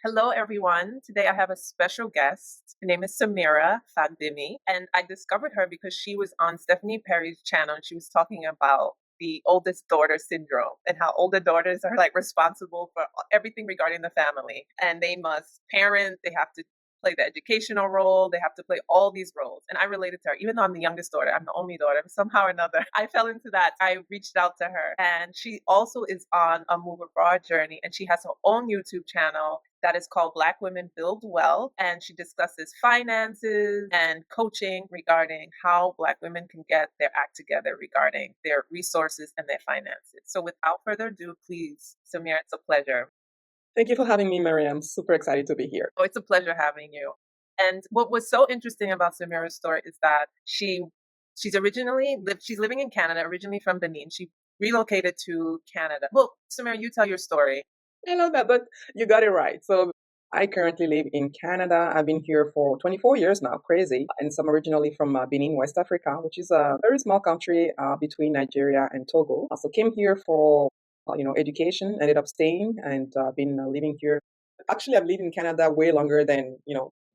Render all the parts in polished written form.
Hello, everyone. Today I have a special guest. Her name is Semirath Fagbemi, and I discovered her because she was on Stephanie Perry's channel and she was talking about the oldest daughter syndrome and how older daughters are like responsible for everything regarding the family and they must parent, they have to play the educational role, they have to play all these roles. And I related to her, even though I'm the youngest daughter, I'm the only daughter, but somehow or another, I fell into that. I reached out to her, and she also is on a move abroad journey, and she has her own YouTube channel that is called Black Women Build Wealth. And she discusses finances and coaching regarding how Black women can get their act together regarding their resources and their finances. So without further ado, please, Samir, it's a pleasure. Thank you for having me, Mary. I'm super excited to be here. Oh, it's a pleasure having you. And what was so interesting about Samira's story is that she's living in Canada, originally from Benin. She relocated to Canada. Well, Samira, you tell your story. I love that, but you got it right. So I currently live in Canada. I've been here for 24 years now, crazy. And so I'm originally from Benin, West Africa, which is a very small country between Nigeria and Togo. So came here for education, ended up staying and been living here. Actually, I've lived in Canada way longer than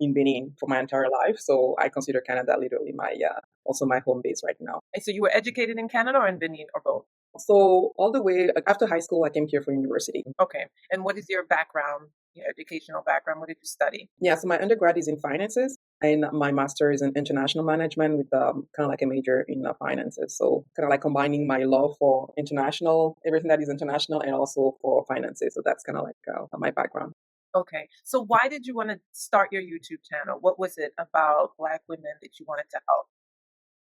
in Benin for my entire life. So I consider Canada literally my also my home base right now. And so you were educated in Canada or in Benin or both? So all the way after high school, I came here for university. Okay. And what is your background, your educational background? What did you study? Yeah, so my undergrad is in finances, and my master is in international management with kind of like a major in finances. So kind of like combining my love for international, everything that is international, and also for finances. So that's kind of like my background. Okay. So why did you want to start your YouTube channel? What was it about Black women that you wanted to help?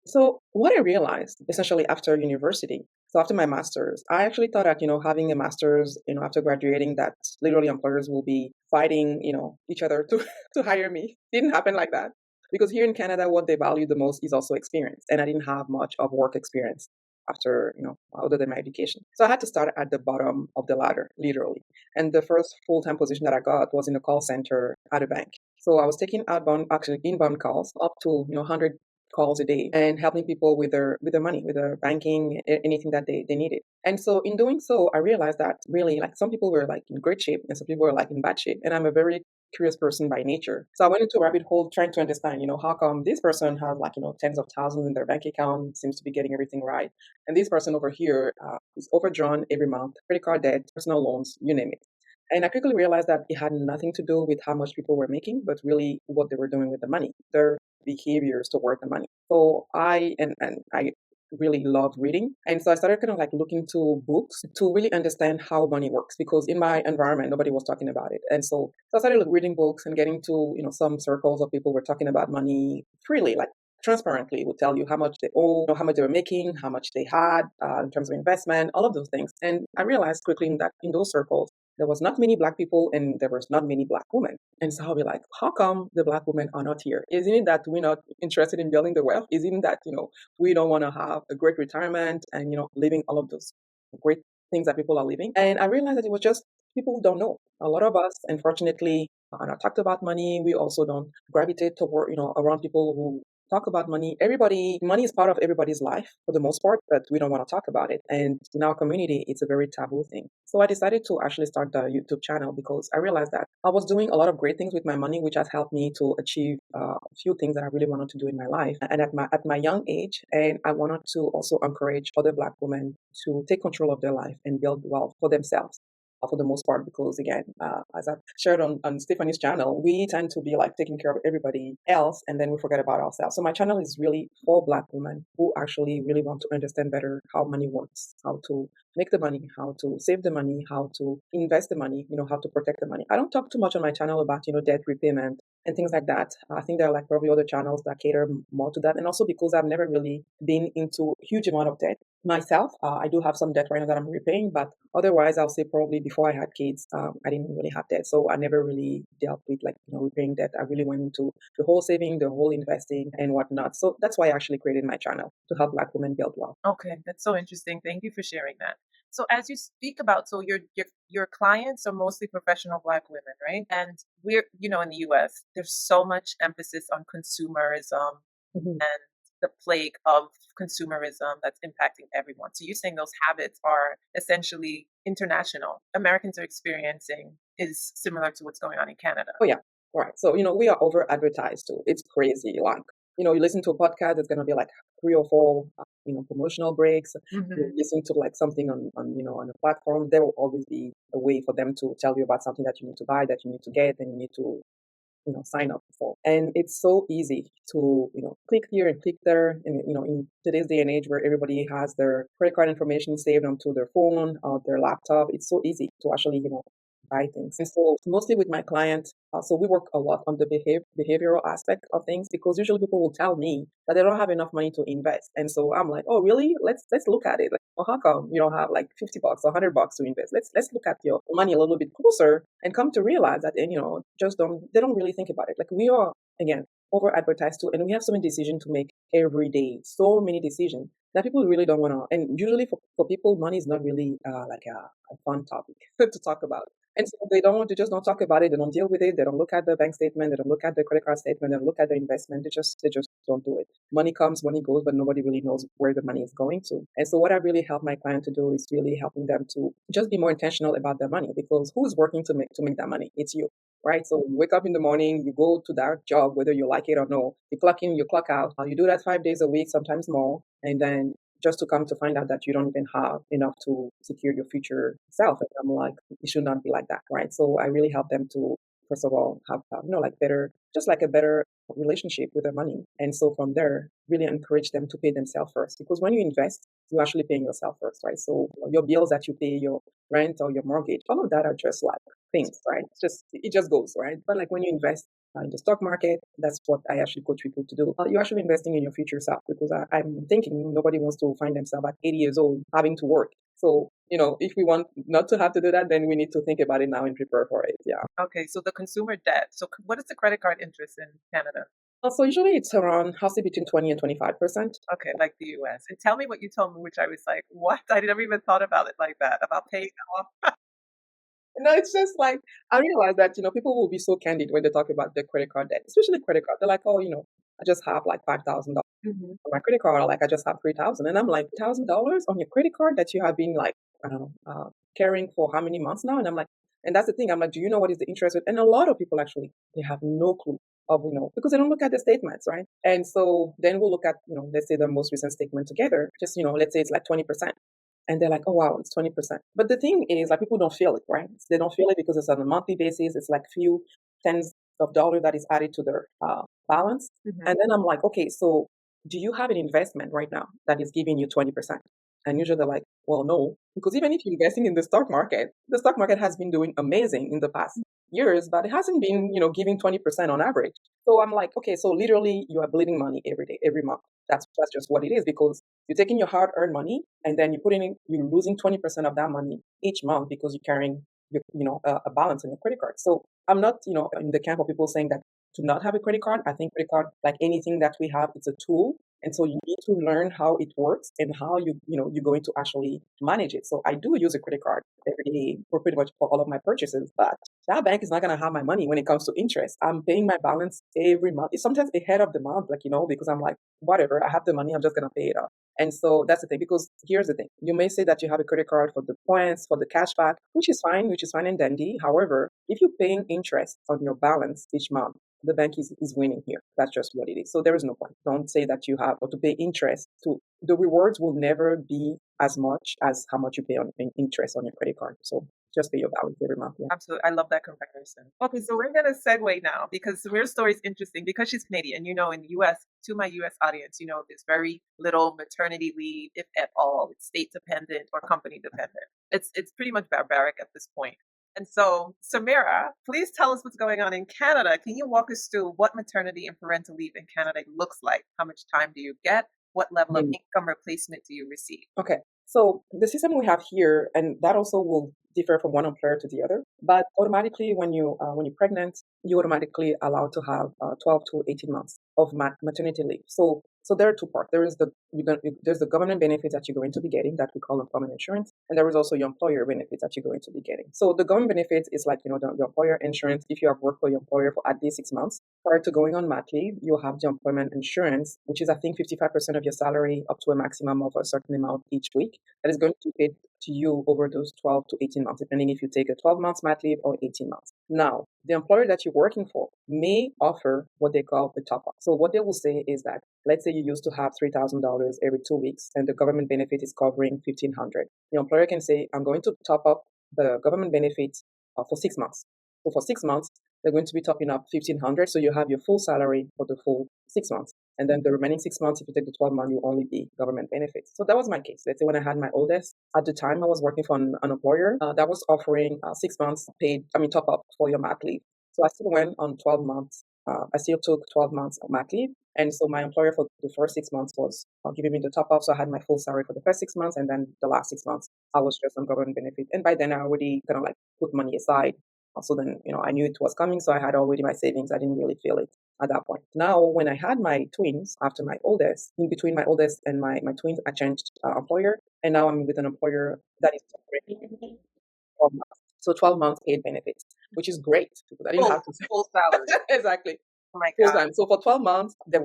So what I realized essentially after university, so after my master's, I actually thought that, having a master's, after graduating, that literally employers will be fighting, each other to, to hire me. Didn't happen like that. Because here in Canada, what they value the most is also experience. And I didn't have much of work experience after, other than my education. So I had to start at the bottom of the ladder, literally. And the first full-time position that I got was in a call center at a bank. So I was taking actually inbound calls up to, 100 calls a day and helping people with their money, with their banking, anything that they needed. And so in doing so, I realized that really like some people were like in great shape and some people were like in bad shape. And I'm a very curious person by nature. So I went into a rabbit hole trying to understand, how come this person has like, tens of thousands in their bank account, seems to be getting everything right. And this person over here is overdrawn every month, credit card debt, personal loans, you name it. And I quickly realized that it had nothing to do with how much people were making, but really what they were doing with the money, their behaviors toward the money. So I really loved reading. And so I started kind of like looking to books to really understand how money works because in my environment, nobody was talking about it. And so I started like, reading books and getting to, some circles of people were talking about money freely, like transparently would tell you how much they owe, how much they were making, how much they had in terms of investment, all of those things. And I realized quickly that in those circles, there was not many black people and there was not many black women. And so I'll be like, how come the black women are not here? Isn't it that we're not interested in building the wealth? Isn't it that, we don't want to have a great retirement and, living all of those great things that people are living? And I realized that it was just people don't know. A lot of us, unfortunately, are not talked about money. We also don't gravitate toward, around people who talk about money. Money is part of everybody's life for the most part, but we don't want to talk about it. And in our community, it's a very taboo thing. So I decided to actually start the YouTube channel because I realized that I was doing a lot of great things with my money, which has helped me to achieve a few things that I really wanted to do in my life. And at my young age, and I wanted to also encourage other Black women to take control of their life and build wealth for themselves for the most part, because again, as I've shared on Stephanie's channel, we tend to be like taking care of everybody else and then we forget about ourselves. So my channel is really for Black women who actually really want to understand better how money works, how to make the money, how to save the money, how to invest the money, how to protect the money. I don't talk too much on my channel about, debt repayment and things like that. I think there are like probably other channels that cater more to that. And also because I've never really been into a huge amount of debt myself. I do have some debt right now that I'm repaying, but otherwise I'll say probably before I had kids, I didn't really have debt. So I never really dealt with like, repaying debt. I really went into the whole saving, the whole investing and whatnot. So that's why I actually created my channel to help Black women build wealth. Okay, that's so interesting. Thank you for sharing that. So as you speak about, so your clients are mostly professional Black women, right? And we're, in the U.S., there's so much emphasis on consumerism Mhm. and the plague of consumerism that's impacting everyone. So you're saying those habits are essentially international. Americans are experiencing is similar to what's going on in Canada. Oh yeah, right. So we are over advertised too. It's crazy. Like you listen to a podcast, it's gonna be like three or four promotional breaks. You Hmm. listen to like something on a platform. There will always be a way for them to tell you about something that you need to buy, that you need to get, and you need to sign up for. And it's so easy to click here and click there. And in today's day and age where everybody has their credit card information saved onto their phone or their laptop, it's so easy to actually buy things. And so mostly with my clients, so we work a lot on the behavioral aspect of things, because usually people will tell me that they don't have enough money to invest. And so I'm like, oh really? Let's look at it. Like, well, how come you don't have like $50 or $100 to invest? Let's look at your money a little bit closer and come to realize that, and just they don't really think about it. Like, we are, again, over advertised too, and we have so many decisions to make every day, so many decisions that people really don't want to. And usually for people, money is not really like a fun topic to talk about. And so they just don't talk about it. They don't deal with it. They don't look at the bank statement. They don't look at the credit card statement. They don't look at the investment. They just don't do it. Money comes, money goes, but nobody really knows where the money is going to. And so what I really help my client to do is really helping them to just be more intentional about their money, because who is working to make that money? It's you. Right. So you wake up in the morning, you go to that job, whether you like it or no. You clock in, you clock out. You do that 5 days a week, sometimes more. And then just to come to find out that you don't even have enough to secure your future self. And I'm like, it should not be like that, right? So I really help them to, first of all, have like better, just like a better relationship with their money. And so from there, really encourage them to pay themselves first, because when you invest, you're actually paying yourself first, right? So your bills that you pay, your rent or your mortgage, all of that are just like things, right? It just goes, right? But like when you invest in the stock market, that's what I actually coach people to do. You're actually investing in your future self, because I'm thinking nobody wants to find themselves at 80 years old having to work. So, if we want not to have to do that, then we need to think about it now and prepare for it. Yeah. Okay, so the consumer debt. So what is the credit card interest in Canada? So usually it's around, I'll say, between 20 and 25%. Okay, like the US. And tell me what you told me, which I was like, what? I never even thought about it like that, about paying off. No, it's just like, I realize that, people will be so candid when they talk about their credit card debt, especially credit card. They're like, oh, I just have like $5,000 Hmm. on my credit card, or like I just have 3,000. And I'm like, $1,000 on your credit card that you have been like, I don't know, carrying for how many months now? And I'm like, and that's the thing. I'm like, do you know what is the interest rate? And a lot of people actually, they have no clue of, because they don't look at the statements, right? And so then we'll look at, let's say the most recent statement together, just, let's say it's like 20%. And they're like, oh wow, it's 20%. But the thing is, like, people don't feel it, right? They don't feel it because it's on a monthly basis. It's like few tens of dollars that is added to their balance. Hmm. And then I'm like, okay, so do you have an investment right now that is giving you 20%? And usually they're like, well, no, because even if you're investing in the stock market has been doing amazing in the past years, but it hasn't been, giving 20% on average. So I'm like, okay, so literally you are bleeding money every day, every month. That's just what it is, because you're taking your hard-earned money and then you're losing 20% of that money each month because you're carrying a balance in your credit card. So I'm not, in the camp of people saying that to not have a credit card. I think credit card, like anything that we have, it's a tool. And so you need to learn how it works and how you're going to actually manage it. So I do use a credit card every day for pretty much for all of my purchases, but that bank is not going to have my money when it comes to interest. I'm paying my balance every month. It's sometimes ahead of the month, like, because I'm like, whatever, I have the money, I'm just going to pay it off. And so that's the thing, because here's the thing. You may say that you have a credit card for the points, for the cash back, which is fine and dandy. However, if you're paying interest on your balance each month, the bank is winning here. That's just what it is. So there is no point. Don't say that you have to pay interest. The rewards will never be as much as how much you pay on in interest on your credit card. So just pay your balance every month. Yeah. Absolutely. I love that comparison. Okay, so we're going to segue now because Samira's story is interesting because she's Canadian. In the US, to my US audience, there's very little maternity leave, if at all. It's state dependent or company dependent. It's pretty much barbaric at this point. And so, Samira, please tell us what's going on in Canada. Can you walk us through what maternity and parental leave in Canada looks like? How much time do you get? What level of Mm. income replacement do you receive? Okay. So the system we have here, and that also will differ from one employer to the other. But automatically, when you're pregnant, you automatically allowed to have 12 to 18 months of maternity leave. So So there are two parts. There's the government benefits that you're going to be getting that we call employment insurance, and there is also your employer benefits that you're going to be getting. So the government benefits is like the employer insurance. If you have worked for your employer for at least 6 months prior to going on mat leave, you'll have the employment insurance, which is I think 55% of your salary up to a maximum of a certain amount each week. That is going to be paid to you over those 12 to 18 months, depending if you take a 12 months mat leave or 18 months. Now, the employer that you're working for may offer what they call a top up. So what they will say is that, let's say you used to have $3,000 every 2 weeks and the government benefit is covering 1,500. The employer can say, I'm going to top up the government benefit for 6 months. So for 6 months, they're going to be topping up 1,500. So you have your full salary for the full 6 months. And then the remaining 6 months, if you take the 12 months, you only be government benefits. So that was my case. Let's say when I had my oldest, at the time I was working for an employer that was offering 6 months top up for your mat leave. So I still went on 12 months. I still took 12 months of mat leave. And so my employer for the first 6 months was giving me the top up. So I had my full salary for the first 6 months. And then the last 6 months, I was just on government benefit. And by then I already kind of like put money aside. So then, I knew it was coming. So I had already my savings. I didn't really feel it at that point. Now, when I had my twins after my oldest, in between my oldest and my twins, I changed employer. And now I'm with an employer that is offering 12 months. So 12 months paid benefits, which is great because I didn't Full have to. full salary. Exactly. Oh my Full God. time. So for 12 months, they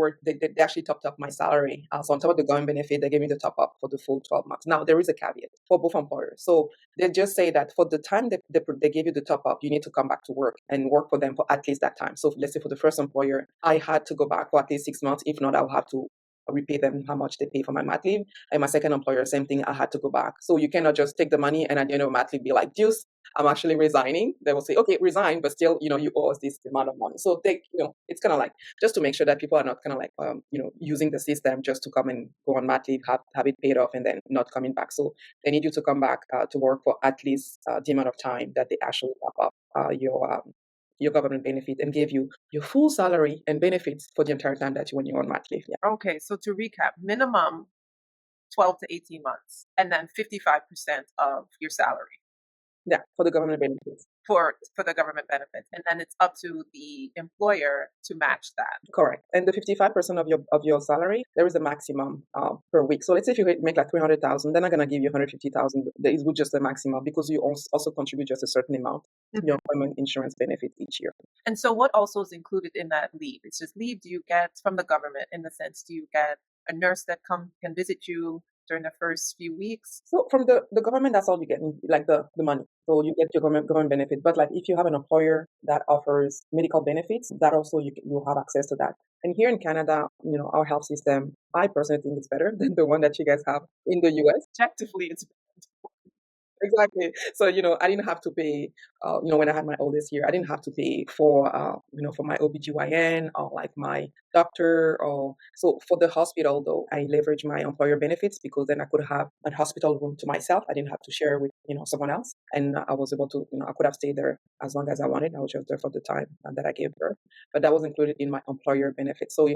actually topped up my salary. So on top of the government benefit, they gave me the top up for the full 12 months. Now there is a caveat for both employers. So they just say that for the time that they gave you the top up, you need to come back to work and work for them for at least that time. So let's say for the first employer, I had to go back for at least 6 months. If not, I'll have to repay them how much they pay for my mat leave. And my second employer, same thing, I had to go back. So you cannot just take the money and at the end of mat leave be like, deuce, I'm actually resigning. They will say, okay, resign, but still, you owe us this amount of money. So it's kind of like just to make sure that people are not kind of like, using the system just to come and go on mat leave, have it paid off, and then not coming back. So they need you to come back to work for at least the amount of time that they actually top up your government benefit and give you your full salary and benefits for the entire time that when you're on mat leave. Yeah, Okay, so to recap, minimum 12 to 18 months, and then 55% of your salary yeah, for the government benefits. for the government benefits, and then it's up to the employer to match that. Correct. And the 55% of your salary, there is a maximum per week. So let's say if you make like 300,000, they're not gonna give you 150,000. There is just the maximum because you also contribute just a certain amount to your employment insurance benefit each year. And so, what also is included in that leave? It's just leave. Do you get from the government in the sense? Do you get a nurse that can visit you during the first few weeks? So from the government, that's all you get, like the money. So you get your government benefit. But like if you have an employer that offers medical benefits, that also you'll have access to that. And here in Canada, our health system, I personally think it's better than the one that you guys have in the U.S. Objectively, it's Exactly. So, I didn't have to pay, when I had my oldest here, I didn't have to pay for my OBGYN or like my doctor or so for the hospital though, I leveraged my employer benefits because then I could have a hospital room to myself. I didn't have to share with, someone else. And I was able to, I could have stayed there as long as I wanted. I was just there for the time that I gave birth. But that was included in my employer benefits. So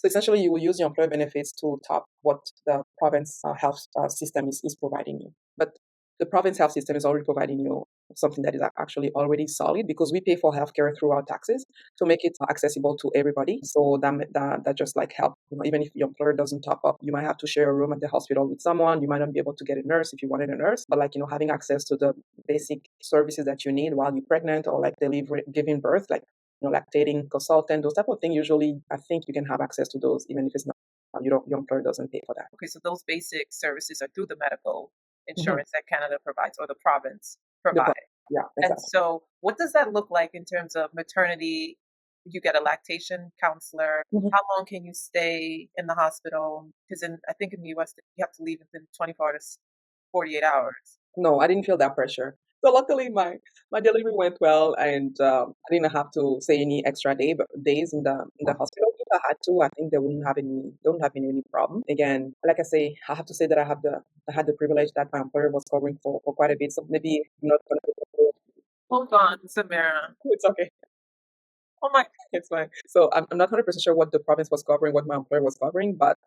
essentially you will use your employer benefits to top what the province health system is providing you. But the province health system is already providing you something that is actually already solid because we pay for healthcare through our taxes to make it accessible to everybody. So that just like help. Even if your employer doesn't top up, you might have to share a room at the hospital with someone. You might not be able to get a nurse if you wanted a nurse, but like having access to the basic services that you need while you're pregnant or like giving birth, like lactating consultant, those type of things. Usually, I think you can have access to those even if it's not your employer doesn't pay for that. okay. So those basic services are through the medical Mhm. insurance that Canada provides or the province The pro- provide. Yeah, And exactly. so, what does that look like in terms of maternity? You get a lactation counselor. Mhm. How long can you stay in the hospital? Because I think in the U.S. you have to leave within 24 to 48 hours. No, I didn't feel that pressure. So luckily, my delivery went well, and I didn't have to stay any extra days in the hospital. If I had to, I think they wouldn't have any problem. Again, like I say, I have to say that I had the privilege that my employer was covering for quite a bit. So maybe I'm not gonna. Hold on, Samira. It's okay. Oh my. It's fine. So I'm not 100% sure what the province was covering, what my employer was covering, but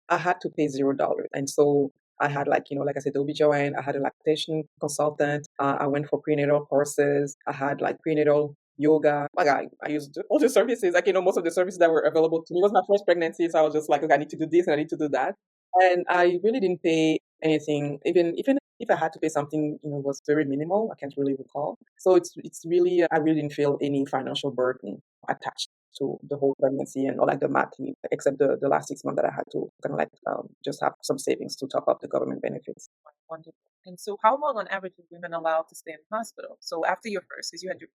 I had to pay $0. And so I had like I said, the OBGYN, I had a lactation consultant. I went for prenatal courses. I had like prenatal yoga. Like I used all the services, like, most of the services that were available to me. It was my first pregnancy, so I was just like, okay, I need to do this and I need to do that. And I really didn't pay anything, even if I had to pay something, it was very minimal. I can't really recall. So it's really, I really didn't feel any financial burden attached to the whole pregnancy and all like the mat leave, except the last 6 months that I had to kind of like just have some savings to top up the government benefits. Wonderful. And so, how long on average are women allowed to stay in the hospital? So, after your first, because you had your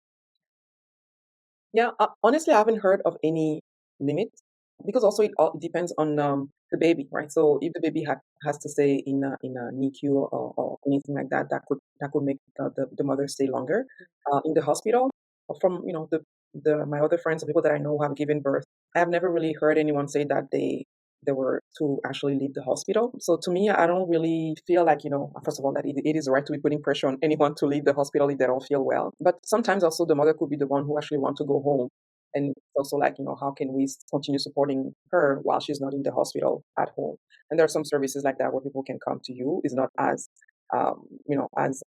Yeah, honestly, I haven't heard of any limit because also it all depends on the baby, right? So if the baby has to stay in a NICU or anything like that, that could make the mother stay longer in the hospital. From the my other friends, the people that I know who have given birth, I have never really heard anyone say that they were to actually leave the hospital. So to me, I don't really feel like, first of all, that it is right to be putting pressure on anyone to leave the hospital if they don't feel well. But sometimes also the mother could be the one who actually want to go home. And it's also like, how can we continue supporting her while she's not in the hospital at home? And there are some services like that where people can come to you. It's not as, as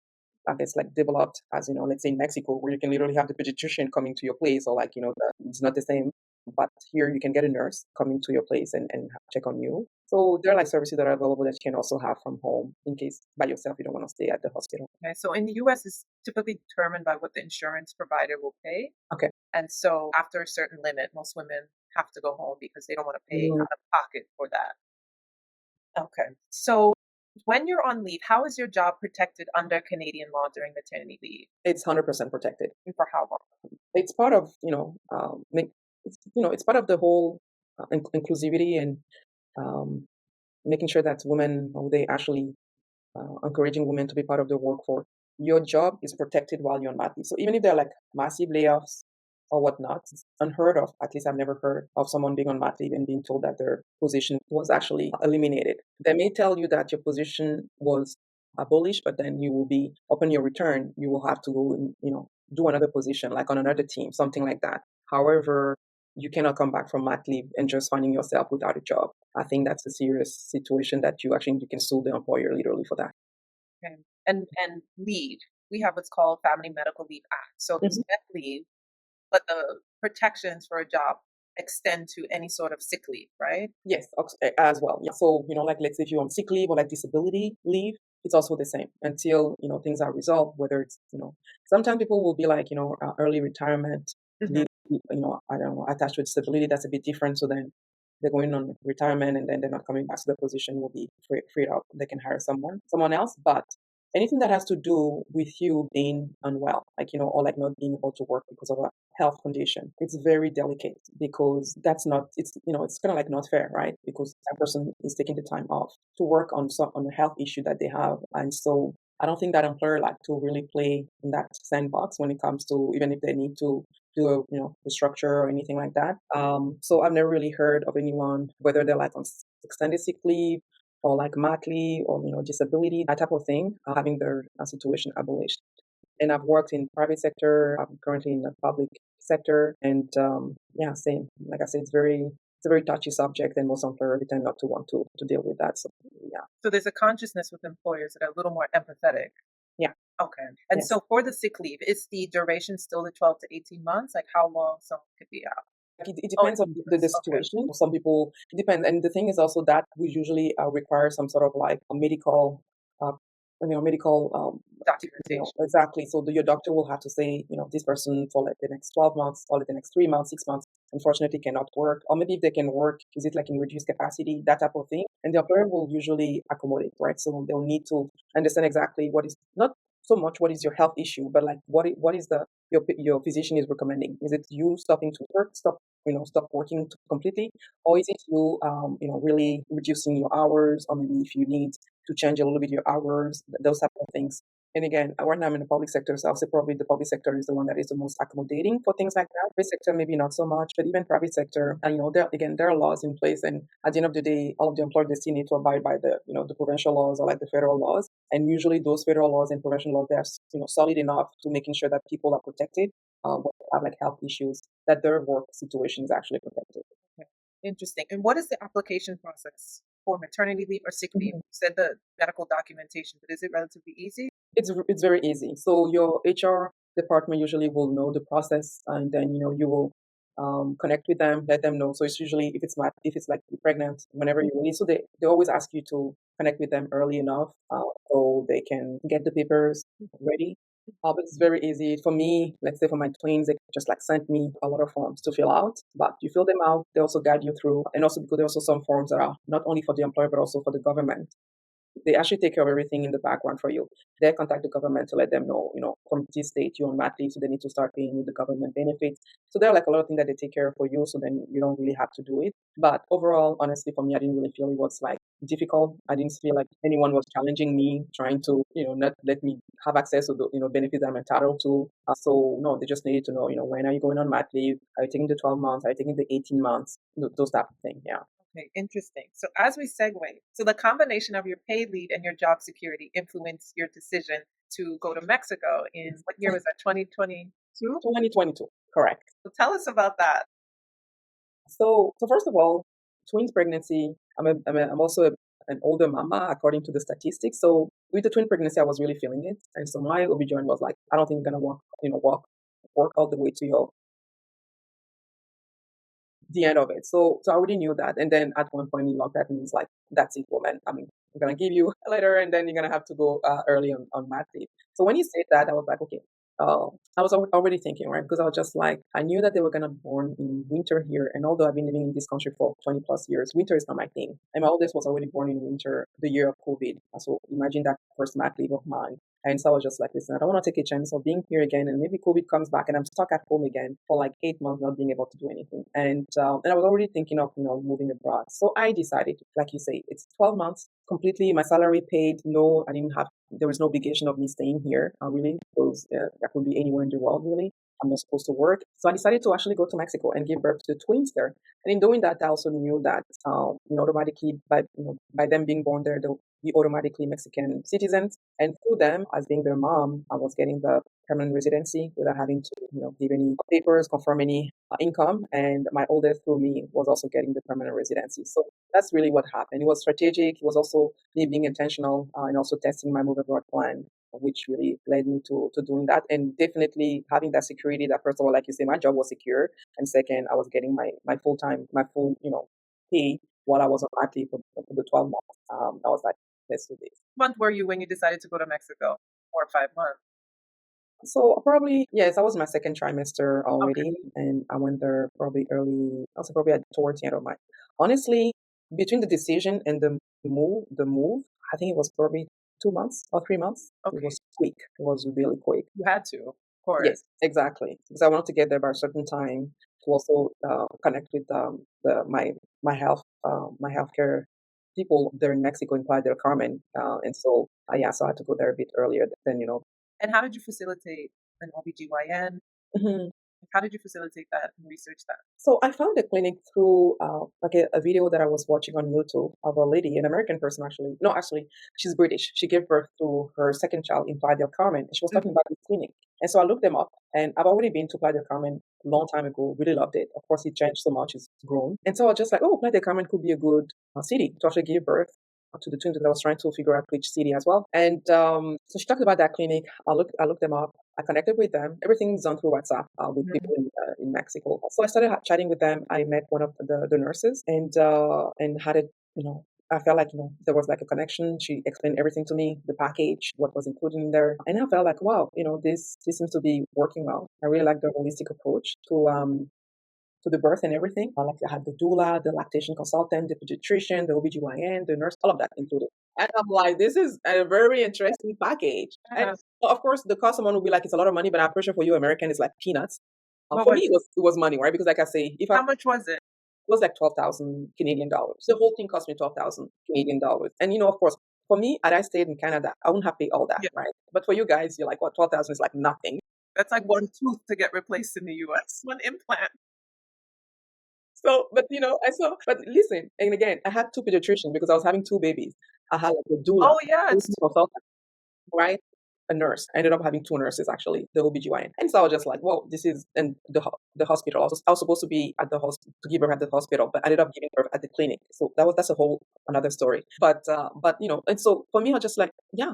I guess like developed as, let's say in Mexico, where you can literally have the pediatrician coming to your place, or like, it's not the same. But here you can get a nurse coming to your place and check on you. So there are like services that are available that you can also have from home in case by yourself you don't want to stay at the hospital. okay. So, in the U.S., it's typically determined by what the insurance provider will pay. Okay. And so, after a certain limit, most women have to go home because they don't want to pay Mm, out of pocket for that. Okay. So, when you're on leave, how is your job protected under Canadian law during maternity leave? it's 100% protected. And for how long? It's part of, it's part of the whole inclusivity and um, making sure that women, they actually encouraging women to be part of the workforce. Your job is protected while you're on mat leave. So even if there are like massive layoffs or whatnot, it's unheard of. At least I've never heard of someone being on mat leave and being told that their position was actually eliminated. They may tell you that your position was abolished, but then you will be upon your return, you will have to go and do another position, like on another team, something like that. However, you cannot come back from mat leave and just finding yourself without a job. I think that's a serious situation that you can sue the employer literally for that. Okay. And leave. We have what's called Family Medical Leave Act. So there's Mhm. med leave, but the protections for a job extend to any sort of sick leave, right? Yes, as well. Yeah. So, like let's say if you're on sick leave or like disability leave, it's also the same until, things are resolved, whether it's, sometimes people will be like, early retirement Hmm. leave, I don't know, attached with disability, that's a bit different. So then they're going on retirement and then they're not coming back. So the position will be freed up. They can hire someone else. But anything that has to do with you being unwell, like, or like not being able to work because of a health condition, it's very delicate because that's not, it's kind of like not fair, right? Because that person is taking the time off to work on a health issue that they have. And so I don't think that employer like to really play in that sandbox when it comes to even if they need to do a restructure or anything like that. So I've never really heard of anyone whether they're like on extended sick leave or like mat leave or disability, that type of thing, having their situation abolished. And I've worked in private sector. I'm currently in the public sector, and yeah, same. Like I said, it's a very touchy subject, and most employers tend not to want to deal with that. So yeah, So there's a consciousness with employers that are a little more empathetic. yeah, Okay. And yes. so for the sick leave, is the duration still the 12 to 18 months? Like how long someone could be out? Like, it Oh, depends on the okay. situation. Some people, it depends. And the thing is also that we usually require some sort of like a medical, uh, medical, Documentation. exactly. So your doctor will have to say, this person for like the next 12 months or like the next 3 months, 6 months, unfortunately cannot work. Or maybe if they can work, is it like in reduced capacity, that type of thing. And the employer will usually accommodate, right? So they'll need to understand exactly what is not so much what is your health issue, but like what is the your physician is recommending. Is it you stopping to work, stop working completely, or is it you, really reducing your hours, or maybe if you need to change a little bit your hours, those type of things. And again, right now I'm in the public sector, so I'll say probably the public sector is the one that is the most accommodating for things like that. Private sector, maybe not so much, but even private sector, there are laws in place, and at the end of the day, all of the employers they still need to abide by the provincial laws or like the federal laws. And usually, those federal laws and provincial laws they're solid enough to making sure that people are protected when they have like health issues, that their work situation is actually protected. Okay. Interesting. And what is the application process for maternity leave or sick leave? Mhm. You said the medical documentation, but is it relatively easy? It's very easy. So your HR department usually will know the process, and then you will connect with them, let them know. So it's usually if it's like you're pregnant, whenever you're ready. So they always ask you to connect with them early enough, so they can get the papers ready. But it's very easy for me. Let's say for my twins, they just like sent me a lot of forms to fill out. But you fill them out, they also guide you through, and also because there are also some forms that are not only for the employer but also for the government. They actually take care of everything in the background for you. They contact the government to let them know, from this state you're on mat leave, so they need to start paying you the government benefits. So there are like a lot of things that they take care of for you, so then you don't really have to do it. But overall, honestly, for me, I didn't really feel it was like difficult. I didn't feel like anyone was challenging me, trying to, not let me have access to the, benefits I'm entitled to. So no, they just needed to know, when are you going on mat leave? Are you taking the 12 months? Are you taking the 18 months? Those type of things. Yeah. Okay, interesting. So as we segue, so the combination of your paid leave and your job security influenced your decision to go to Mexico in what year was that? 2022? 2022. Correct. So tell us about that. So first of all, twins pregnancy. I'm also an older mama according to the statistics. So with the twin pregnancy, I was really feeling it, and so my OB/GYN was like, "I don't think you're gonna work all the way to your the end of it." So I already knew that. And then at one point he looked at me and was like, "That's it, woman. I mean, I'm gonna give you a letter and then you're gonna have to go early on mat leave." So when he said that, I was like, okay. I was already thinking, right? Because I was just like, I knew that they were gonna be born in winter here, and although I've been living in this country for 20 plus years, winter is not my thing. And my oldest was already born in winter, the year of COVID. So imagine that first mat leave of mine. And so I was just like, listen, I don't want to take a chance of being here again, and maybe COVID comes back, and I'm stuck at home again for like 8 months, not being able to do anything. And I was already thinking of moving abroad. So I decided, like you say, it's 12 months completely. My salary paid. No, I didn't have. There was no obligation of me staying here. Really, because I could be anywhere in the world. Really, I'm not supposed to work. So I decided to actually go to Mexico and give birth to the twins there. And in doing that, I also knew that automatically by them being born there, they'll be automatically Mexican citizens. And through them, as being their mom, I was getting the permanent residency without having to, give any papers, confirm any income. And my oldest through me was also getting the permanent residency. So that's really what happened. It was strategic. It was also me being intentional and also testing my move abroad plan, which really led me to doing that. And definitely having that security that, first of all, like you say, my job was secure. And second, I was getting my full time, my full, pay while I was on mat leave for the 12 months. I was like, let's do this. What month were you when you decided to go to Mexico? 4 or 5 months. So probably, yes, I was my second trimester Okay. already, and I went there probably early, also probably towards the end of my. Honestly, between the decision and the move, I think it was probably 2 months or 3 months. It Okay. was quick. It was really quick. You had to, of course. Yes, exactly. Because I wanted to get there by a certain time to also connect with my my healthcare people there in Mexico in Playa del Carmen, and so yeah, so I had to go there a bit earlier than And how did you facilitate an OBGYN? Mhm. How did you facilitate that and research that? So I found the clinic through like a video that I was watching on YouTube of a lady, an American person actually. No, actually, she's British. She gave birth to her second child in Playa del Carmen, and she was talking Mhm. about this clinic. And so I looked them up, and I've already been to Playa del Carmen a long time ago. Really loved it. Of course, it changed so much; it's grown. And so I was just like, oh, Playa del Carmen could be a good city to actually give birth to the twins. Because I was trying to figure out which city as well. And so she talked about that clinic. I looked them up. I connected with them. Everything's done through WhatsApp with people Mhm. in Mexico. So I started chatting with them. I met one of the nurses and had it, I felt like, there was like a connection. She explained everything to me, the package, what was included in there. And I felt like, wow, this seems to be working well. I really like the holistic approach to the birth and everything. I like to have the doula, the lactation consultant, the pediatrician, the OBGYN, the nurse, all of that included. And I'm like, this is a very interesting package. And Yeah. of course, the cost someone will be like, it's a lot of money, but I'm pretty sure for you, American, it's like peanuts. What For was me, it? it was money, right? Because like I say, if I How much was it? it was like 12,000 Canadian dollars. The whole thing cost me 12,000 Canadian dollars. And of course, for me, had I stayed in Canada, I wouldn't have paid all that, Yeah. right? But for you guys, you're like, what, 12,000 is like nothing. That's like one tooth to get replaced in the US. One implant. So, but but listen, and again, I had two pediatricians because I was having two babies. I had like a doula, Oh, yeah. a consultant, right? a nurse. I ended up having two nurses actually, the OBGYN. And so I was just like, whoa, this is and the hospital. I was supposed to be at the hospital to give birth at the hospital, but I ended up giving birth at the clinic. So that's a whole another story. But and so for me, I was just like, yeah,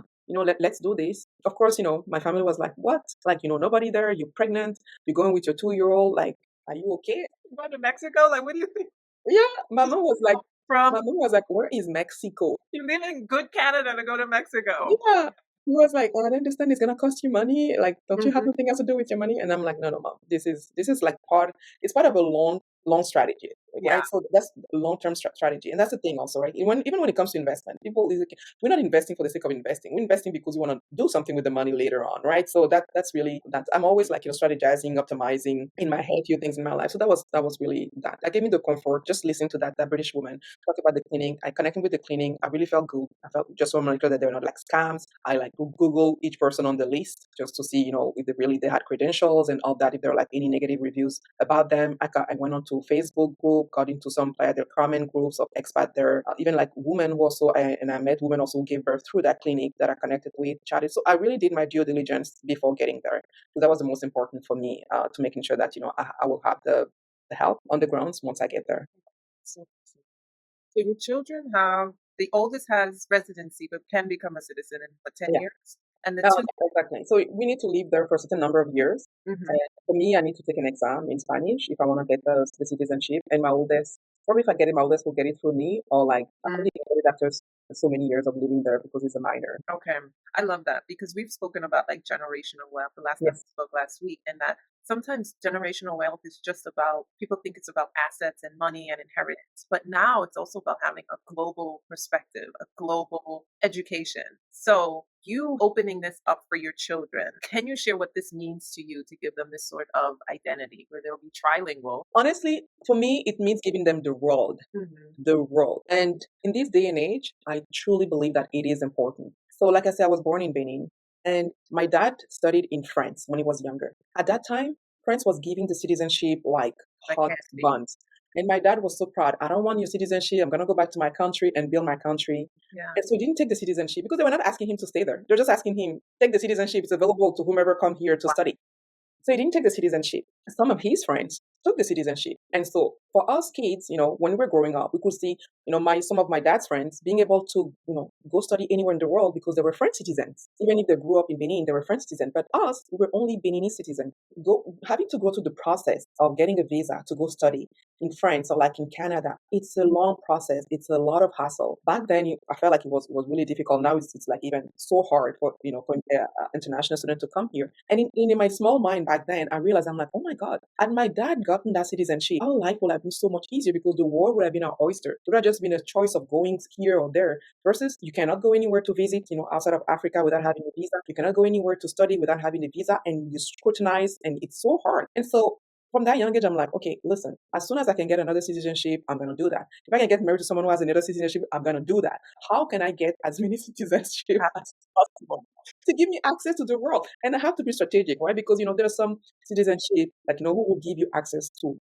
let's do this. Of course, my family was like, what? Like, nobody there, you're pregnant, you're going with your 2-year-old, like, are you okay? Going to Mexico? Like, what do you think? Yeah, my mom was like, From where is Mexico? you live in good Canada to go to Mexico. Yeah. He was like, oh, I understand it's gonna cost you money. Like, don't you have Hmm. anything else to do with your money? And I'm like, no, no, mom. This is like it's part of a long strategy, Yeah. right? So that's long-term strategy. And that's the thing also, right? Even when it comes to investment, people is like, we're not investing for the sake of investing. We're investing because we want to do something with the money later on, right? So that's really that I'm always like, strategizing, optimizing in my head, few things in my life. So that was really that gave me the comfort, just listening to that British woman talk about the cleaning. I connected with the cleaning. I really felt good. I felt just so monitor that they were not like scams. I like Google each person on the list just to see, if they had credentials and all that. If there were like any negative reviews about them, I went on to Facebook group, got into some their comment groups of expat there, even like women who also, and I met women also who gave birth through that clinic that I connected with, chatted. So I really did my due diligence before getting there. So that was the most important for me, to making sure that I will have the help on the grounds once I get there. So, so your children have the oldest has residency but can become a citizen in for 10 Yeah. years. And the two Exactly. So we need to live there for a certain number of years. Mhm. For me, I need to take an exam in Spanish if I want to get the citizenship. And my oldest, probably if I get it, my oldest will get it through me, or like I Mm. probably get it after so many years of living there because it's a minor. Okay. I love that because we've spoken about like generational wealth the last time Yes. we spoke last week, and that sometimes generational wealth is just about people think it's about assets and money and inheritance, but now it's also about having a global perspective, a global education. So you opening this up for your children, can you share what this means to you to give them this sort of identity where they'll be trilingual? Honestly, for me, it means giving them the world, Hmm. the world. And in this day and age, I truly believe that it is important. So, like I said, I was born in Benin, and my dad studied in France when he was younger. At that time, France was giving the citizenship like Like hot candy. buns. And my dad was so proud. I don't want your citizenship. I'm going to go back to my country and build my country. Yeah. And so he didn't take the citizenship because they were not asking him to stay there. They're just asking him, take the citizenship. It's available to whomever come here to Wow. study. So he didn't take the citizenship. Some of his friends took the citizenship. And so for us kids, when we were growing up, we could see, some of my dad's friends being able to, go study anywhere in the world because they were French citizens. Even if they grew up in Benin, they were French citizens. But us, we were only Beninese citizens. Having to go through the process of getting a visa to go study in France or like in Canada, it's a long process. It's a lot of hassle. Back then, I felt like it was really difficult. Now it's like even so hard for international students to come here. And in my small mind back then, I realized I'm like, oh my God, had my dad gotten that citizenship, our life would have been so much easier because the world would have been our oyster. It would have just been a choice of going here or there versus you cannot go anywhere to visit, outside of Africa without having a visa. You cannot go anywhere to study without having a visa and you scrutinize and it's so hard. And so from that young age, I'm like, okay, listen, as soon as I can get another citizenship, I'm going to do that. If I can get married to someone who has another citizenship, I'm going to do that. How can I get as many citizenship as possible to give me access to the world? And I have to be strategic, right? Because, there's some citizenship, like, who will give you access to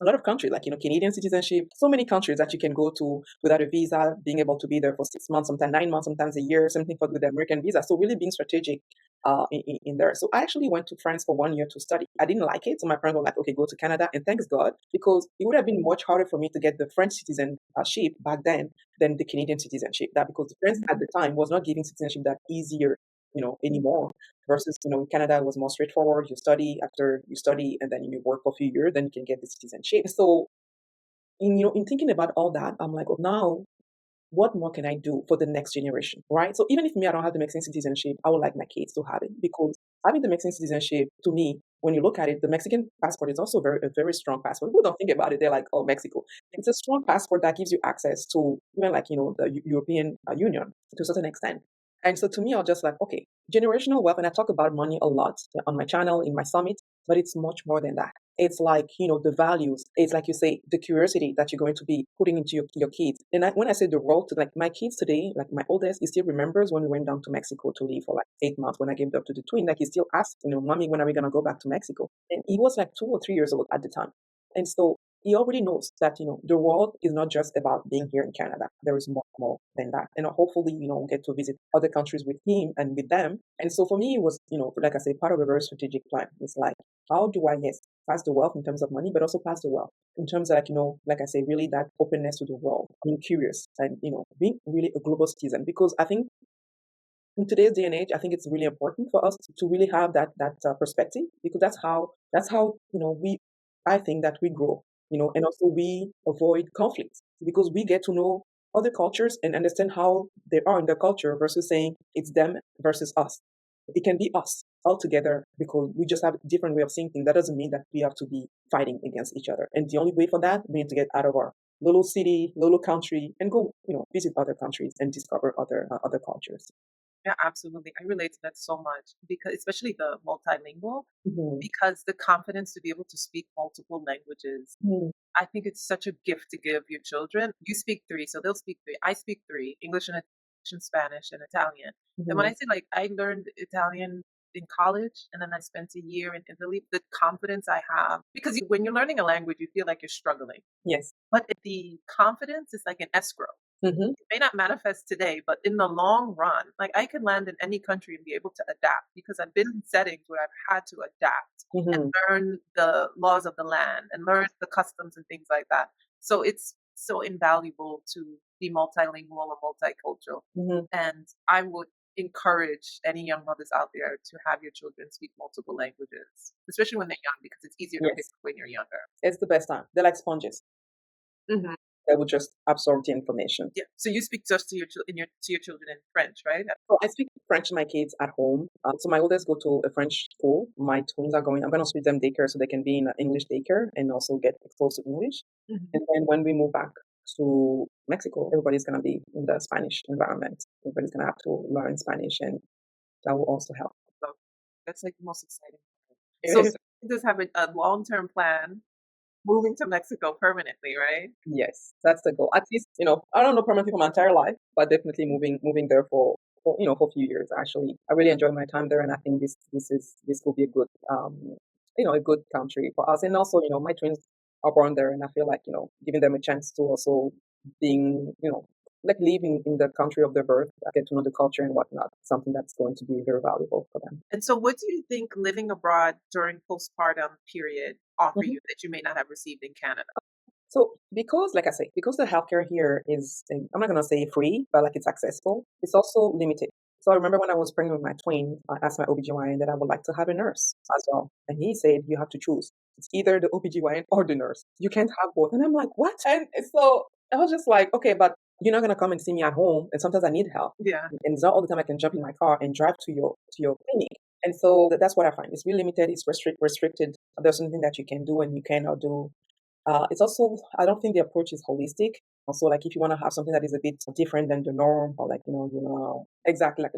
a lot of countries, like, Canadian citizenship, so many countries that you can go to without a visa, being able to be there for 6 months, sometimes 9 months, sometimes a year, something for with the American visa. So really being strategic in there. So I actually went to France for 1 year to study. I didn't like it. So my parents were like, okay, go to Canada. And thanks God, because it would have been much harder for me to get the French citizenship back then than the Canadian citizenship. That because the France at the time was not giving citizenship that easier, anymore versus in Canada it was more straightforward. You study, after you study and then you work for a few years, then you can get the citizenship. So in thinking about all that, I'm like, oh, now what more can I do for the next generation, right? So even if me, I don't have the Mexican citizenship, I would like my kids to have it because having the Mexican citizenship, to me, when you look at it, the Mexican passport is also a very strong passport. People don't think about it. They're like, oh, Mexico. It's a strong passport that gives you access to even like, the European Union to a certain extent. And so to me, I was just like, okay, generational wealth, and I talk about money a lot on my channel, in my summit, but it's much more than that. It's like, the values. It's like you say, the curiosity that you're going to be putting into your kids. And when I say the world, to like my kids today, like my oldest, he still remembers when we went down to Mexico to live for like 8 months when I gave birth to the twin. Like he still asked, Mommy, when are we going to go back to Mexico? And he was like 2 or 3 years old at the time. And so he already knows that, the world is not just about being here in Canada. There is more than that. And hopefully, get to visit other countries with him and with them. And so for me, it was, like I say, part of a very strategic plan. It's like, how do I, yes, pass the wealth in terms of money, but also pass the wealth in terms of, like, like I say, really that openness to the world, being curious and, being really a global citizen. Because I think in today's day and age, I think it's really important for us to really have that perspective, because that's how we, I think that we grow, and also we avoid conflicts because we get to know other cultures and understand how they are in their culture versus saying it's them versus us. It can be us all together because we just have a different way of seeing things. That doesn't mean that we have to be fighting against each other. And the only way for that, we need to get out of our little city, little country, and go, visit other countries and discover other cultures. Yeah, absolutely. I relate to that so much because, especially the multilingual, Mhm. because the confidence to be able to speak multiple languages, Mhm. I think it's such a gift to give your children. You speak three, so they'll speak three. I speak three: English and Spanish and Italian. And when I Mhm. say like I learned Italian in college and then I spent a year in Italy, the confidence I have, because when you're learning a language, you feel like you're struggling. Yes. But the confidence is like an escrow. Mhm. It may not manifest today, but in the long run, like I can land in any country and be able to adapt because I've been in settings where I've had to adapt and Mhm. learn the laws of the land and learn the customs and things like that. So it's so invaluable to be multilingual and multicultural. Mhm. And I would encourage any young mothers out there to have your children speak multiple languages, especially when they're young, because it's easier to pick Yes. up when you're younger. It's the best time. They're like sponges. Hmm. They will just absorb the information. Yeah. So you speak just to your children in French, right? So I speak French to my kids at home. So my oldest go to a French school. My twins are going. I'm going to switch them daycare so they can be in English daycare and also get exposed to English. Mhm. And then when we move back to Mexico, everybody's going to be in the Spanish environment. Everybody's going to have to learn Spanish, and that will also help. So that's like the most exciting part. It So is. you just have a long-term plan moving to Mexico permanently, right? Yes, that's the goal. At least, I don't know permanently for my entire life, but definitely moving there for a few years. Actually, I really enjoyed my time there, and I think this will be a good a good country for us. And also, my twins are born there, and I feel like giving them a chance to also being like living in the country of their birth, get to know the culture and whatnot, something that's going to be very valuable for them. And so what do you think living abroad during postpartum period offer Mhm. you that you may not have received in Canada? So because, like I say, because the healthcare here is, I'm not gonna say free, but like it's accessible, it's also limited. So I remember when I was pregnant with my twin, I asked my OBGYN that I would like to have a nurse as well. And he said, you have to choose. It's either the OBGYN or the nurse. You can't have both. And I'm like, what? And so I was just like, okay, but you're not gonna come and see me at home. And sometimes I need help. Yeah. And it's not all the time I can jump in my car and drive to your clinic. And so that's what I find. It's really limited, it's restricted. There's something that you can do and you cannot do. It's also, I don't think the approach is holistic. Also, like if you want to have something that is a bit different than the norm, or like exactly like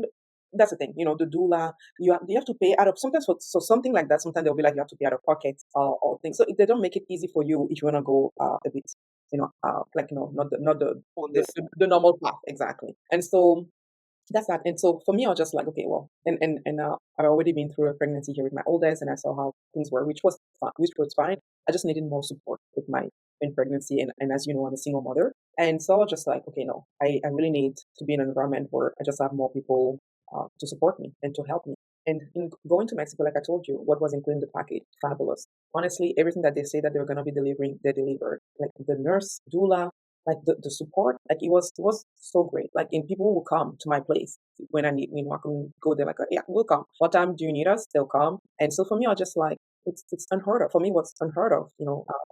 that's the thing. The doula, you have to pay out of sometimes so something like that. Sometimes they'll be like you have to pay out of pocket or things. So they don't make it easy for you if you want to go a bit, like not the normal path exactly. And so that's that. And so for me, I was just like, okay, well, and I've already been through a pregnancy here with my oldest, and I saw how things were, which was fine. I just needed more support with my in pregnancy, and as you know, I'm a single mother, and so I was just like, okay, no, I really need to be in an environment where I just have more people to support me and to help me. And in going to Mexico, like I told you, what was included in the package, fabulous. Honestly, everything that they say that they're gonna be delivering, they delivered. Like the nurse, doula, like the support, like it was so great. Like, and people will come to my place when I need, I can go there like, yeah, we'll come. What time do you need us? They'll come. And so for me, I was just like, it's unheard of. For me, what's unheard of,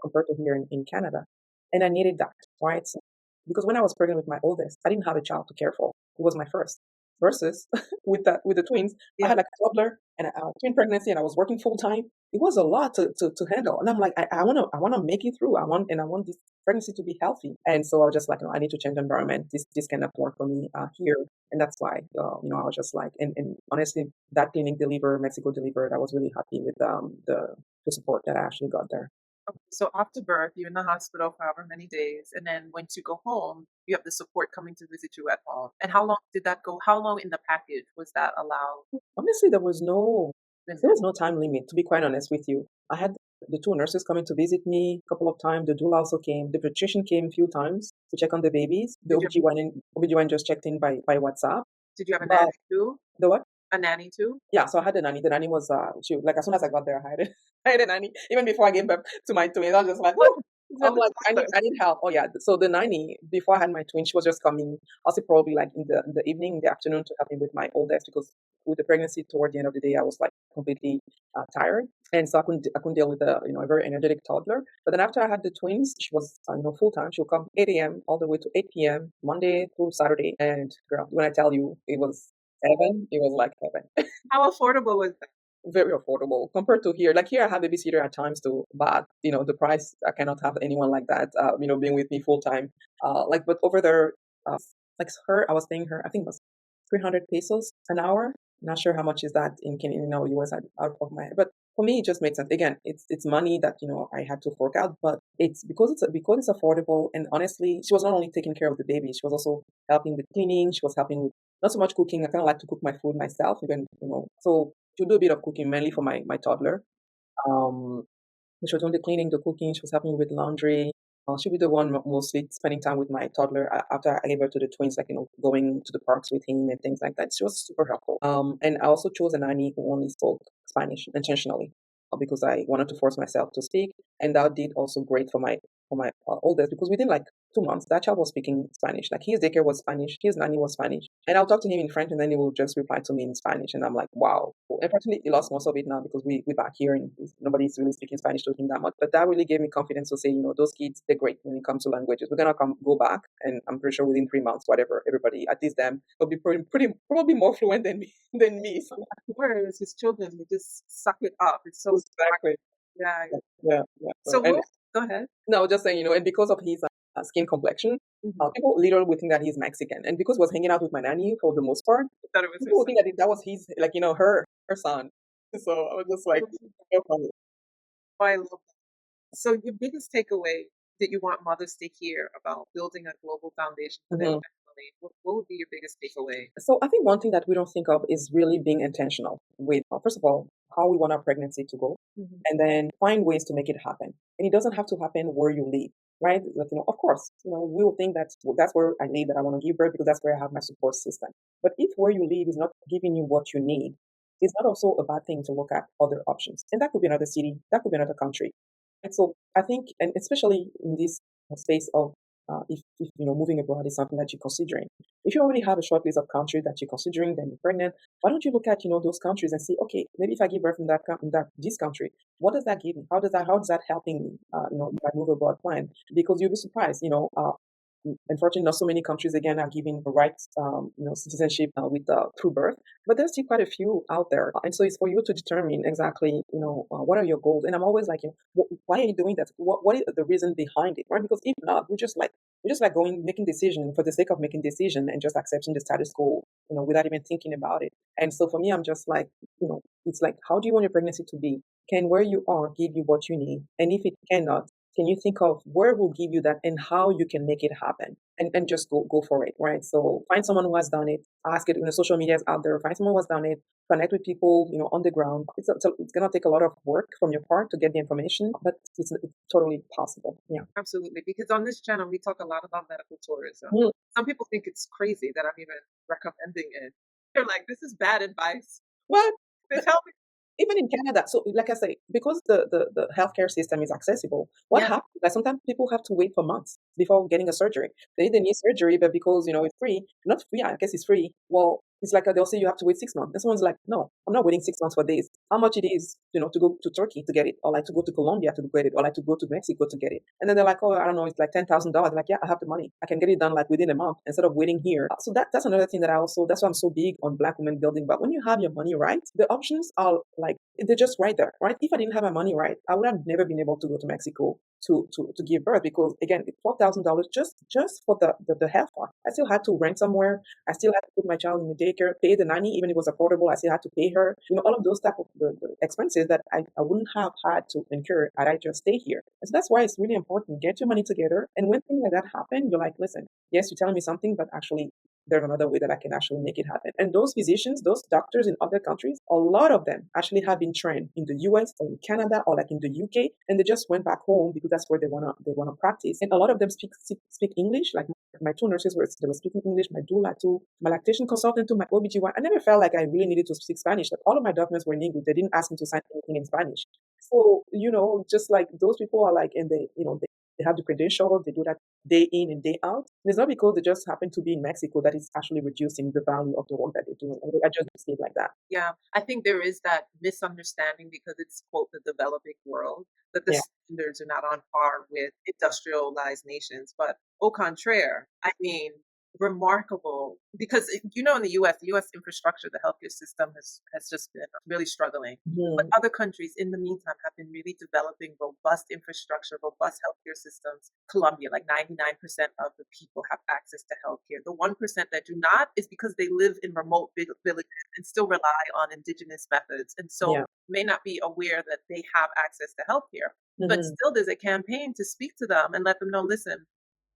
compared to here in Canada. And I needed that, right? So, because when I was pregnant with my oldest, I didn't have a child to care for. It was my first. Versus with the twins, I Yeah. had like a toddler and a twin pregnancy, and I was working full time. It was a lot to handle, and I'm like, I wanna make it through. I want this pregnancy to be healthy. And so I was just like, no, I need to change environment. This cannot work for me here. And that's why, I was just like, and honestly, that clinic delivered, Mexico delivered. I was really happy with the support that I actually got there. Okay. So after birth, you're in the hospital for however many days, and then once you go home, you have the support coming to visit you at home. And how long did that go? How long in the package was that allowed? Honestly, there was no time limit. To be quite honest with you, I had the two nurses coming to visit me a couple of times. The doula also came. The pediatrician came a few times to check on the babies. The Did you OBGYN just checked in by WhatsApp. did you have a But nanny too? the what? A nanny too? Yeah, so I had a nanny. The nanny was she like as soon as I got there, I had it. I had a nanny even before I gave birth to my twins. I was just like, oh, Is I'm that the like, toddler? I need help. Oh yeah. So the nanny before I had my twin, she was just coming. Also probably like in the evening, in the afternoon to help me with my oldest because with the pregnancy toward the end of the day, I was like completely tired, and so I couldn't deal with a very energetic toddler. But then after I had the twins, she was full time. She would come 8 a.m. all the way to 8 p.m. Monday through Saturday, and girl, when I tell you it was heaven, it was like heaven. How affordable was that? Very affordable compared to here. Like here, I have a babysitter at times too, but the price I cannot have anyone like that. Being with me full time. But over there, uh, like her, I was paying her. I think it was 300 pesos an hour. Not sure how much is that in Canadian or US out of my head, but for me, it just makes sense. Again, it's money that I had to fork out, but it's because it's affordable. And honestly, she was not only taking care of the baby, she was also helping with cleaning. She was helping with not so much cooking. I kind of like to cook my food myself, even so to do a bit of cooking mainly for my toddler. Um, she was doing the cleaning, the cooking. She was helping me with laundry. She'll be the one mostly spending time with my toddler after I gave her to the twins, like going to the parks with him and things like that. She was super helpful. And I also chose a nanny who only spoke Spanish intentionally because I wanted to force myself to speak, and that did also great for my oldest because within like 2 months that child was speaking Spanish. Like his daycare was Spanish, his nanny was Spanish, and I'll talk to him in French, and then he will just reply to me in Spanish, and I'm like, wow. Unfortunately, he lost most of it now because we back here and nobody's really speaking Spanish to him that much. But that really gave me confidence to say, those kids they're great when it comes to languages. We're gonna go back, and I'm pretty sure within 3 months, whatever, everybody at least them will be pretty probably more fluent than me than me. So Whereas his children, they just suck it up. It's so smart. exactly, Yeah. yeah. So, So and what? Go ahead. no, just saying, and because of his skin complexion, Mhm. people literally would think that he's Mexican, and because he was hanging out with my nanny for the most part, I thought it was her people would think that that was his, like her son. So I was just like, son. no problem. Oh, I love that. So your biggest takeaway that you want mothers to hear about building a global foundation for their Mhm. family, what would be your biggest takeaway? So I think one thing that we don't think of is really being intentional with, first of all, how we want our pregnancy to go, Mhm. and then find ways to make it happen. And it doesn't have to happen where you live, right? Like, of course, we will think that that's where I live, that I want to give birth because that's where I have my support system. But if where you live is not giving you what you need, it's not also a bad thing to look at other options. And that could be another city, that could be another country. And so I think, and especially in this space of if moving abroad is something that you're considering. If you already have a short list of countries that you're considering, then you're pregnant, why don't you look at those countries and see, okay, maybe if I give birth in this country, what does that give me? How does that helping me? In my move abroad plan? Because you'll be surprised. Unfortunately, not so many countries again are giving the right, citizenship with through birth, but there's still quite a few out there, and so it's for you to determine exactly, what are your goals. And I'm always like, why are you doing that? What is the reason behind it, right? Because if not, we just like going making decision for the sake of making decision and just accepting the status quo, without even thinking about it. And so for me, I'm just like, it's like, how do you want your pregnancy to be? Can where you are give you what you need? And if it cannot, can you think of where will give you that and how you can make it happen? And just go for it, right? So find someone who has done it, ask it, social media is out there, find someone who has done it, connect with people, on the ground. It's gonna take a lot of work from your part to get the information, but it's totally possible. Yeah. Absolutely. Because on this channel, we talk a lot about medical tourism. Mhm. Some people think it's crazy that I'm even recommending it. They're like, this is bad advice. What? They tell me, Even in Canada, so like I say, because the healthcare system is accessible, what yeah, happens? Like sometimes people have to wait for months before getting a surgery. They need surgery, but because it's free, not free, I guess it's free. Well, it's like they'll say you have to wait 6 months. And someone's like, no, I'm not waiting 6 months for this. How much it is, to go to Turkey to get it, or like to go to Colombia to get it, or like to go to Mexico to get it. And then they're like, oh, I don't know, it's like $10,000. Like, yeah, I have the money. I can get it done like within a month instead of waiting here. So that's another thing that that's why I'm so big on Black women building. But when you have your money right, the options are like they're just right there, right? If I didn't have my money right, I would have never been able to go to Mexico to give birth because again, it's $12,000 just for the health part. I still had to rent somewhere. I still had to put my child in the daycare, pay the nanny, even if it was affordable. I still had to pay her. All of those type of the expenses that I wouldn't have had to incur had I just stay here. And so that's why it's really important. Get your money together. And when things like that happen, you're like, listen, yes, you're telling me something, but actually there's another way that I can actually make it happen. And those physicians, those doctors in other countries, a lot of them actually have been trained in the US or in Canada or like in the UK, and they just went back home because that's where they wanna practice. And a lot of them speak English. Like my two nurses were speaking English, my doula too, my lactation consultant too, my OBGYN. I never felt like I really needed to speak Spanish. Like all of my documents were in English. They didn't ask me to sign anything in Spanish. So, just like those people are like, and they have the credential, they do that day in and day out. And it's not because they just happen to be in Mexico that is actually reducing the value of the work that they're doing. I just see it like that. Yeah, I think there is that misunderstanding because it's quote the developing world that the Yeah. standards are not on par with industrialized nations, but au contraire, I mean remarkable because in the U.S. infrastructure, the healthcare system has just been really struggling. But Mhm. other countries, in the meantime, have been really developing robust infrastructure, robust healthcare systems. Colombia, like 99% of the people have access to healthcare. The 1% that do not is because they live in remote villages and still rely on indigenous methods. And so Yeah. may not be aware that they have access to healthcare. But Hmm. still, there's a campaign to speak to them and let them know listen,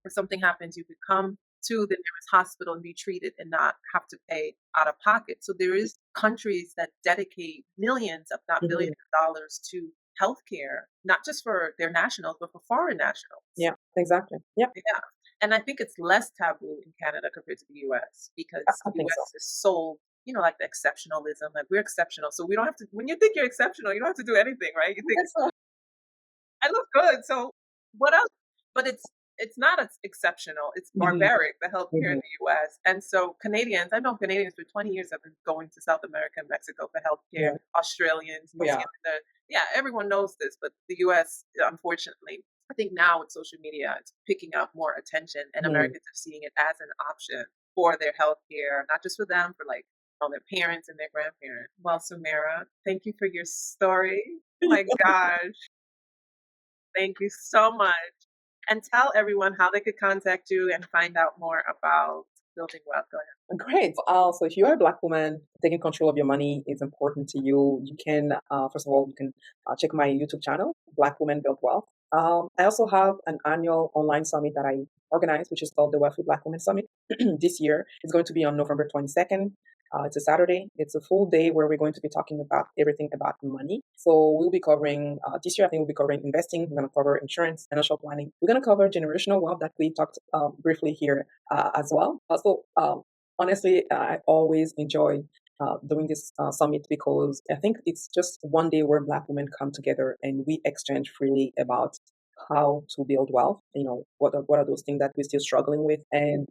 if something happens, you could come to the nearest hospital and be treated and not have to pay out of pocket. So there is countries that dedicate millions, if not billions Hmm. of dollars to healthcare, not just for their nationals, but for foreign nationals. Yeah, exactly. Yeah, Yeah. And I think it's less taboo in Canada compared to the US I, because I think so. US is sold, like the exceptionalism, like we're exceptional. So we don't have to, when you think you're exceptional, you don't have to do anything, right? You think Yes, sir. I look good. So what else? But it's not as exceptional. It's Hmm. barbaric, the healthcare in Hmm. the US. And so Canadians, I know Canadians for 20 years have been going to South America and Mexico for healthcare. Yeah, Australians, New yeah. Zealander. Yeah, everyone knows this, but the US, unfortunately, I think now with social media, it's picking up more attention and Mhm. Americans are seeing it as an option for their healthcare, not just for them, for like all their parents and their grandparents. Well, Samara, thank you for your story. Oh my gosh. Thank you so much. And tell everyone how they could contact you and find out more about building wealth. Go ahead. Great. So if you are a Black woman, taking control of your money is important to you. You can, first of all, you can check my YouTube channel, Black Women Build Wealth. I also have an annual online summit that I organize, which is called the Wealthy Black Women Summit. This year it's going to be on November 22nd. It's a Saturday. It's a full day where we're going to be talking about everything about money. So we'll be covering, this year, I think we'll be covering investing. We're going to cover insurance, financial planning. We're going to cover generational wealth that we talked briefly here as well. Honestly, I always enjoy doing this summit because I think it's just one day where Black women come together and we exchange freely about how to build wealth. What are those things that we're still struggling with? And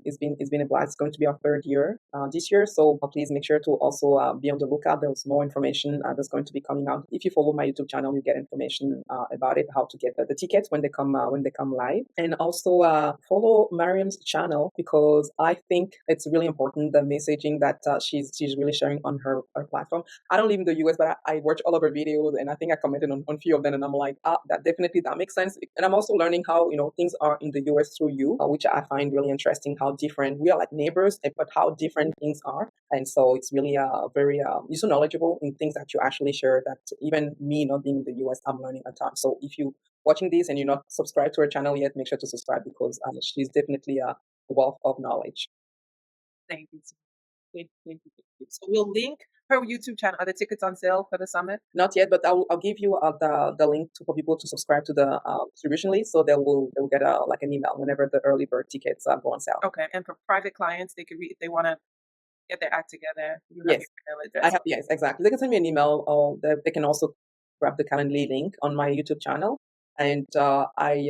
it's been a blast. It's going to be our third year this year, so please make sure to also be on the lookout. There's more information that's going to be coming out. If you follow my YouTube channel, you get information about it, how to get the tickets when they come live, and also follow Mariam's channel because I think it's really important the messaging that she's really sharing on her platform. I don't live in the US, but I watch all of her videos, and I think I commented on a few of them, and I'm like, that makes sense. And I'm also learning how things are in the US through you, which I find really interesting. How different we are, like neighbors, but how different things are. And so it's really very you're so knowledgeable in things that you actually share. That even me not being in the US, I'm learning a ton. So if you watching this and you're not subscribed to her channel yet, make sure to subscribe because she's definitely a wealth of knowledge. Thank you. Thank you. So we'll link her YouTube channel. Are the tickets on sale for the summit? Not yet, but I'll give you the link for people to subscribe to the distribution list, so they'll get like an email whenever the early bird tickets go on sale. Okay. And for private clients, they could read if they want to get their act together. You have Yes, your email I address. have. Yes, exactly. They can send me an email, or they can also grab the Calendly link on my YouTube channel. And I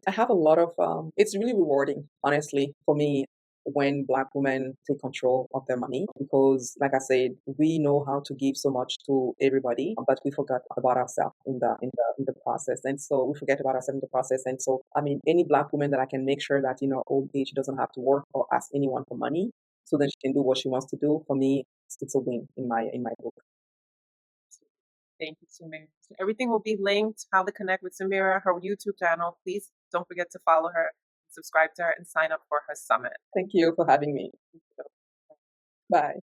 have a lot of, it's really rewarding, honestly, for me when Black women take control of their money because, like I said, we know how to give so much to everybody, but we forgot about ourselves in the process, and so we forget about ourselves in the process. And so, I mean, any Black woman that I can make sure that old age doesn't have to work or ask anyone for money, so that she can do what she wants to do. For me, it's a win in my book. Thank you, Samira. So everything will be linked, how to connect with Samira, her YouTube channel. Please don't forget to follow her, subscribe to her, and sign up for her summit. Thank you for having me. Bye.